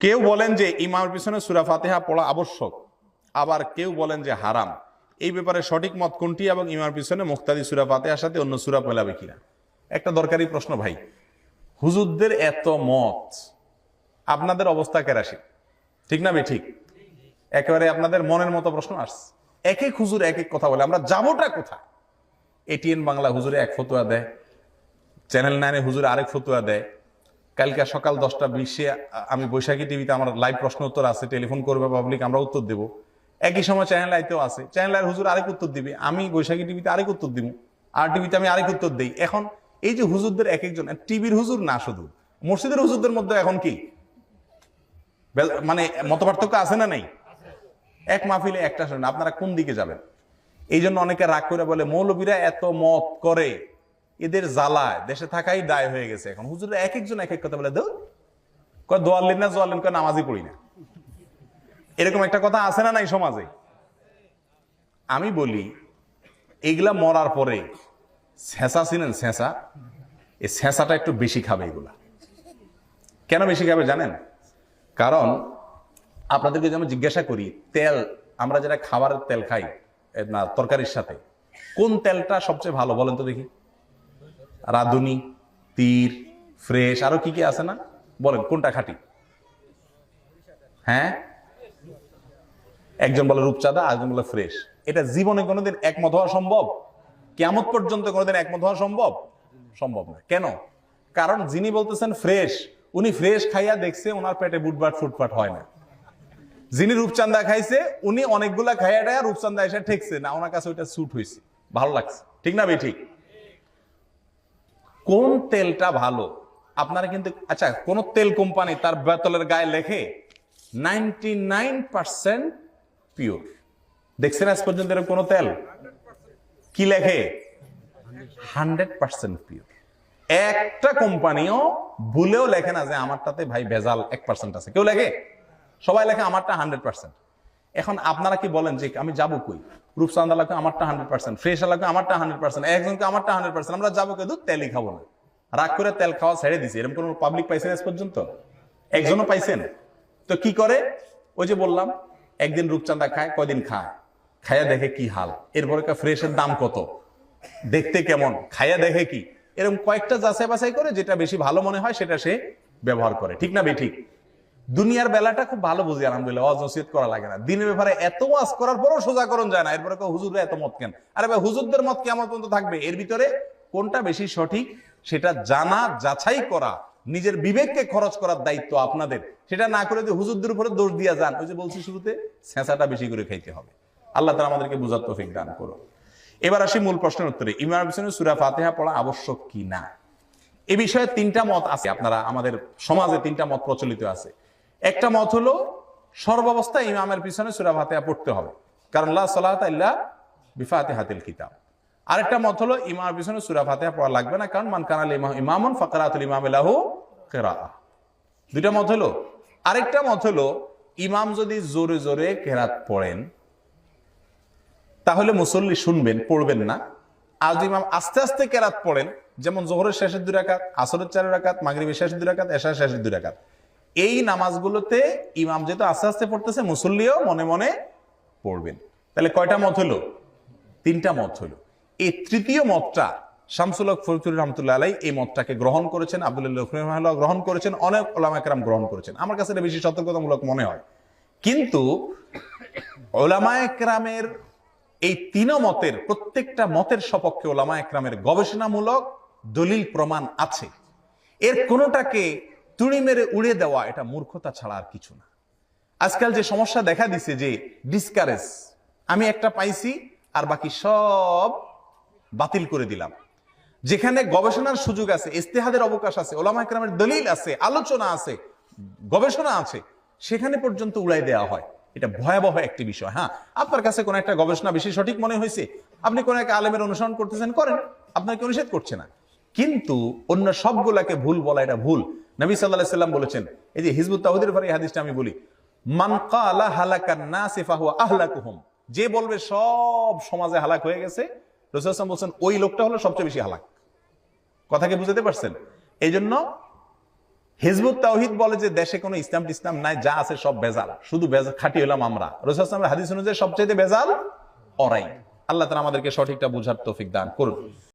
কেউ বলেন যে ইমামের পিছনে সূরা ফাতিহা পড়া আবশ্যক, আবার কেউ বলেন যে হারাম। এই ব্যাপারে সঠিক মত কোনটি এবং ইমামের পিছনে মুক্তাদি সূরা ফাতিহার সাথে অন্য সূরা মেলাবে কিনা? একটা দরকারি প্রশ্ন ভাই। হুজুরদের এত মত, আপনাদের অবস্থা কেরাসি, ঠিক না? ঠিক একেবারে আপনাদের মনের মতো প্রশ্ন আসছে। এক এক হুজুর এক এক কথা বলে, আমরা যাবোটা কোথায়? এটিএন বাংলা হুজুরে এক ফতুয়া দেয়, চ্যানেল 9 হুজুরে আরেক ফতুয়া দেয়। কালকে সকাল 10:20 আমি বৈশাখী টিভিতে আমার লাইভ প্রশ্ন উত্তর আছে, টেলিফোন করবে পাবলিক, আমরা উত্তর দেব। একই সময় চ্যানেল আইতেও আছে, চ্যানেল আইয়ের হুজুর আরেক উত্তর দিবে, আমি বৈশাখী টিভিতে আরেক উত্তর দিব, আর টিভিতে আমি আরেক উত্তর দিই। এখন এই যে হুজুরদের এক একজন, টিভির হুজুর না, শুধু মসজিদের হুজুরদের মধ্যে এখন কি মানে মত পার্থক্য আছে না নাই? এক মাহফিলে একটা শোনেন, আপনারা কোন দিকে যাবেন? এই জন্য অনেকে রাগ করে বলে মৌলবীরা এত মত করে, এদের জ্বালায় দেশে থাকাই দায় হয়ে গেছে। এখন হুজুর এক একজন এক এক কথা বলে, দোয়াল্লিন না জোয়াল্লিন, কয় নামাজই পড়ি না। এরকম একটা কথা আছে না নাই সমাজে? আমি বলি এগুলা মরার পরে ছেঁচা ছিলেন, ছেঁচা, এই ছেঁচাটা একটু বেশি খাবে এগুলা। কেন বেশি খাবে জানেন? কারণ আপনাদেরকে যেমন জিজ্ঞাসা করি, তেল আমরা যেটা খাবারের তেল খাই না তরকারির সাথে, কোন তেলটা সবচেয়ে ভালো বলেন তো দেখি? রাঁধুনি, তীর, ফ্রেশ, আরো কি কি আছে না, বলেন কোনটা খাঁটি? হ্যাঁ, একজন বলে রূপচাঁদা, আরেকজন বলে ফ্রেশ। এটা জীবনে কোনোদিন একমত হওয়া সম্ভব? কিয়ামত পর্যন্ত কোনোদিন একমত হওয়া সম্ভব? সম্ভব না। কেন? কারণ যিনি বলতেছেন ফ্রেশ, উনি ফ্রেশ খাইয়া দেখছে ওনার পেটে বুটবাট ফুটপাট হয় না। যিনি রূপচাঁদা খাইছে উনি অনেকগুলা খাইয়া টাইয়া রূপচাঁদা এসে ঠেকছে না, ওনার কাছে ওইটা স্যুট হয়েছে, ভালো লাগছে, ঠিক না? ঠিক কোন তেলটা ভালো আপনারা কিন্তু, আচ্ছা কোন তেল কোম্পানি তার বোতলের গায়ে লেখে 99% পিওর? দেখছেন আজ পর্যন্ত এরকম কোন তেল? কি লেখে? 100% পিওর। একটা কোম্পানিও ভুলেও লেখে না যে আমারটাতে ভাই ভেজাল 1% আছে, কেউ লেখে? সবাই লেখে আমারটা 100%। এখন আপনারা কি বলেন যে আমি যাবো কই? রূপচাঁদা লাগবে আমারটা 100%, ফ্রেশ লাগবে আমারটা 100%, একজনকে আমারটা 100%, আমরা যাবো কিন্তু তেলই খাবো না। রাগ করে তেল খাওয়া ছেড়ে দিছি। এরকম কোন পাবলিক পাইছেন আজ পর্যন্ত? একজনও পাইছেন? তো কি করে? ওই যে বললাম, একদিন রূপচাঁদা খায়, কয়দিন খায়, খাইয়া দেখে কি হাল, এরপরে ফ্রেশের দাম কত, দেখতে কেমন, খাইয়া দেখে কি, এরকম কয়েকটা যাচাই বাছাই করে যেটা বেশি ভালো মনে হয় সেটা সে ব্যবহার করে, ঠিক না? ঠিক দুনিয়ার বেলাটা খুব ভালো বুঝি আলহামদুলিল্লাহ, ওয়াজ নসিহত করা লাগে না। দিনের ব্যাপারে এত ওয়াজ করার পরও সোজাকরণ যায় না, এরপরে হুজুররা এত মত কেন? আরে ভাই হুজুরদের মত কেমন পর্যন্ত থাকবে? এর ভিতরে কোনটা বেশি সঠিক সেটা জানা, যাচাই করা, নিজের বিবেককে খরচ করার দায়িত্ব আপনাদের। সেটা না করে যে হুজুরদের উপরে দোষ দিয়া যান, ওই যে বলছি শুরুতে, ছেঁচাটা বেশি করে খাইতে হবে। আল্লাহ তাআলা আমাদেরকে বুঝার তৌফিক দান করুন। এবার আসি মূল প্রশ্নের উত্তরে, ইমামের পিছনে সূরা ফাতিহা পড়া আবশ্যক কি না? এ বিষয়ে তিনটা মত আছে। আপনারা আমাদের সমাজে তিনটা মত প্রচলিত আছে। একটা মত হলো সর্বাবস্থায় ইমামের পিছনে সূরা ফাতিহা পড়তে হবে, কারণ লা সালাতা ইল্লা বিফাতিহাতিল কিতাব। আরেকটা মত হলো ইমামের পিছনে সূরা ফাতিহা পড়া লাগবে না, কারণ মান কানা ইমামুন ফাকরাতুল ইমামি লাহু কিরাআহ। দুইটা মত হলো। আরেকটা মত হলো ইমাম যদি জোরে জোরে কেরাত পড়েন তাহলে মুসল্লি শুনবেন, পড়বেন না। আর যদি ইমাম আস্তে আস্তে কেরাত পড়েন, যেমন যোহরের শেষের 2 রাকাত, আসরের 4 রাকাত, মাগরিবের শেষের 2 রাকাত, এশার শেষের 2 রাকাত, এই নামাজগুলোতে ইমাম যেহেতু আস্তে আস্তে পড়তেছে, মুসল্লিও মনে মনে পড়বেন। তাহলে কয়টা মত হলো? তিনটা মত হলো। এই তৃতীয় মতটা শামসুল হক ফরিদপুর রহমতুল্লাহ আলাইহি এই মতটাকে গ্রহণ করেছেন, আব্দুল্লাহ রাহিমাহুল্লাহ গ্রহণ করেছেন, অনেক উলামায়ে কেরাম গ্রহণ করেছেন। আমার কাছে এটা বেশি সতর্কতামূলক মনে হয়। কিন্তু উলামায়ে কেরামের এই তিন মতের প্রত্যেকটা মতের সপক্ষে উলামায়ে কেরামের গবেষণামূলক দলিল প্রমাণ আছে। এর কোনোটাকে তুড়ি মেরে উড়ে দেওয়া এটা মূর্খতা ছাড়া আর কিছু না। আজকাল যে সমস্যা দেখা দিছে যে ডিসকারেজ, আমি একটা পাইছি আর বাকি সব বাতিল করে দিলাম। যেখানে গবেষণার সুযোগ আছে, ইজতিহাদের অবকাশ আছে, উলামায়ে কেরামের দলিল আছে, আলোচনা আছে, গবেষণা আছে, সেখানে পর্যন্ত উড়াই দেওয়া হয়। এটা ভয়াবহ একটি বিষয়। হ্যাঁ, আপনার কাছে কোন একটা গবেষণা বেশি সঠিক মনে হয়েছে, আপনি কোন এক আলেমের অনুসরণ করতেছেন, করেন, আপনাকে নিষেধ করছে না। কিন্তু অন্য সবগুলাকে ভুল বলা এটা ভুল। নবী সাল্লাল্লাহু আলাইহি সাল্লাম বলেছেন, এই যে হিজবুত তাওহীদের পরে এই হাদিসটা আমি বলি, মান ক্বালা হালাকান নাস ফাহুয়া আহলাকুহুম, যে বলবে সব সমাজে হালাক হয়ে গেছে, রাসূল সাল্লাল্লাহু আলাইহি ওয়াসাল্লাম বলেন ওই লোকটা হলো সবচেয়ে বেশি হালাক। কথা কি বুঝতে পারছেন? এই জন্য হিজবুত তাওহীদ বলে যে দেশে কোনো ইসলাম নাই, যা আছে সব বেজাল, শুধু বেজাল খাঁটি হলাম আমরা। রাসূলুল্লাহ সাল্লাল্লাহু আলাইহি ওয়াসাল্লামের হাদিস অনুযায়ী সবচেয়ে বেজাল ওরাই। আল্লাহ তাআলা আমাদেরকে সঠিকটা বুঝার তৌফিক দান করুন।